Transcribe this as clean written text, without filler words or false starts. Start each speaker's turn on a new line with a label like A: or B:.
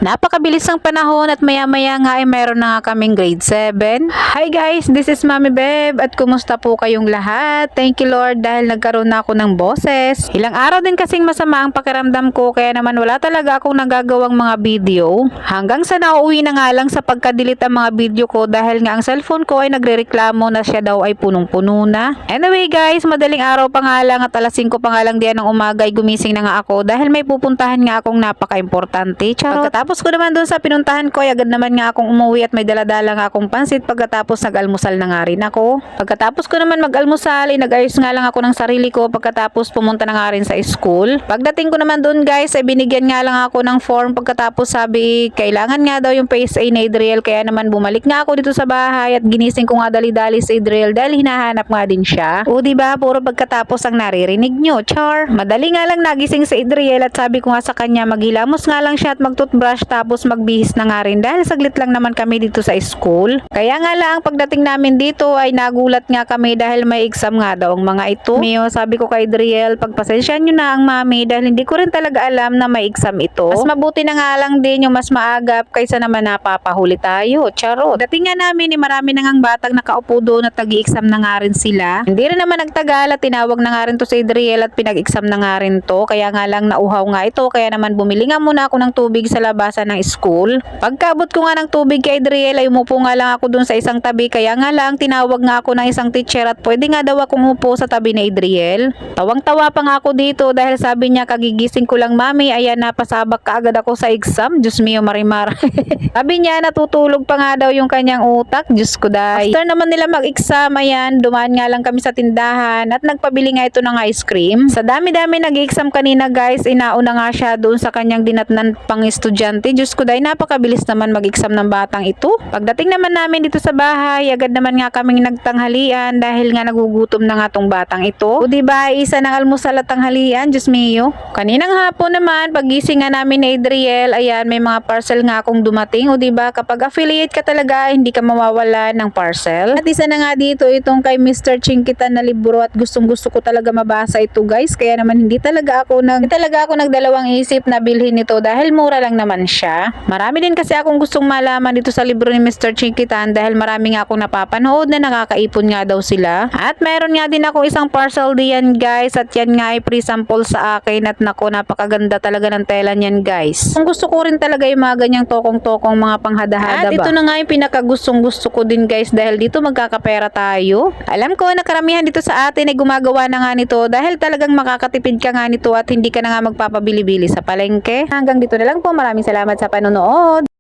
A: Napakabilis ng panahon at maya-maya nga ay mayroon na nga kaming grade 7. Hi guys, this is Mami Beb at kumusta po kayong lahat? Thank you Lord dahil nagkaroon na ako ng boses. Ilang araw din kasing masama ang pakiramdam ko kaya naman wala talaga akong nagagawang mga video. Hanggang sa nauwi na nga lang sa pagka-delete ang mga video ko dahil nga ang cellphone ko ay nagrereklamo na siya daw ay punong-puno na. Anyway guys, madaling araw pa nga lang at alas 5 pa nga lang diyan ng umaga ay gumising na nga ako dahil may pupuntahan nga akong napaka-importante. Charot. Pagkatapos ko naman doon sa pinuntahan ko ay agad naman nga akong umuwi at may daladala nga akong pansit pagkatapos nag-almusal na nga rin ako. Pagkatapos ko naman mag-almusal ay nag-ayos nga lang ako ng sarili ko pagkatapos pumunta na nga rin sa school. Pagdating ko naman doon guys ay binigyan nga lang ako ng form pagkatapos sabi kailangan nga daw yung PSA ni Adriel kaya naman bumalik nga ako dito sa bahay at ginising ko nga dali-dali si Adriel dahil hinahanap nga din siya. O diba puro pagkatapos ang naririnig nyo, char. Madali nga lang nagising si Adriel at sabi ko nga sa kanya maghilamos nga lang siya at mag-toothbrush tapos magbihis na nga rin dahil saglit lang naman kami dito sa school. Kaya nga lang pagdating namin dito ay nagulat nga kami dahil may exam nga daw ang mga ito. Mio, sabi ko kay Adriel, pagpasensyahan nyo na ang mami dahil hindi ko rin talaga alam na may exam ito. Mas mabuti na nga lang din yung mas maagap kaysa naman napapahuli tayo. Charot. Dating nga namin ni marami na ngang batang nakaupo doon at nag-i-exam na nga rin sila. Hindi rin naman nagtagal at tinawag na nga rin to si Adriel at pinag-exam na nga rin to. Kaya nga lang nauhaw nga ito kaya naman bumili nga muna ako ng tubig sa labasan ng school. Pagkabot ko nga ng tubig kay Adriel ay umupo nga lang ako dun sa isang tabi kaya nga lang tinawag nga ako ng isang teacher at pwede nga daw akong umupo sa tabi ni Adriel. Tawang-tawa pa nga ako dito dahil sabi niya kagigising ko lang mami ayan napasabak ka agad ako sa exam. Diyos mio marimar. Sabi niya natutulog pa nga daw yung kanyang utak. Diyos ko day. After naman nila mag-exam ayan dumaan nga lang kami sa tindahan at nagpabili nga ito ng ice cream. Sa dami-dami nag-exam kanina guys inauna nga siya doon sa kanyang dinatnan pang estudyante. Diyos ko day napakabilis naman mag-exam ng batang ito. Pagdating naman namin dito sa bahay agad naman nga kaming nagtanghalian dahil nga nagugutom na nga tong batang ito. O diba isa ng almusal at tanghalian. Diyos mio. Kaninang hapon naman pagising nga namin ni Adriel ayan may mga parcel nga akong dumating. O diba kapag affiliate ka talaga hindi ka mawawala ng parcel. At isa na nga dito itong kay Mr. Chinkitan na libro at gustong gusto ko talaga mabasa ito guys. Kaya naman hindi talaga ako nagdalawang isip na bilhin ito dahil mura lang naman siya. Marami din kasi akong gustong malaman dito sa libro ni Mr. Chinkitan dahil marami nga akong napapanood na nakakaipon nga daw sila. At mayroon nga din ako isang parcel diyan guys at yan nga ay free sample sa akin at nako napakaganda talaga ng tela niyan guys. Kung gusto ko rin talaga yung mga ganyang tokong-tokong mga panghada-hada ba. At ito na nga yung pinakagustong gusto ko din guys dahil dito magkakapera tayo. Alam ko na karamihan dito sa atin ay gumagawa na nga nito dahil talagang makakatipid ka nga nito at hindi ka na nga magpapabili-bili sa palengke. Hanggang dito na lang po. Maraming salamat sa panonood.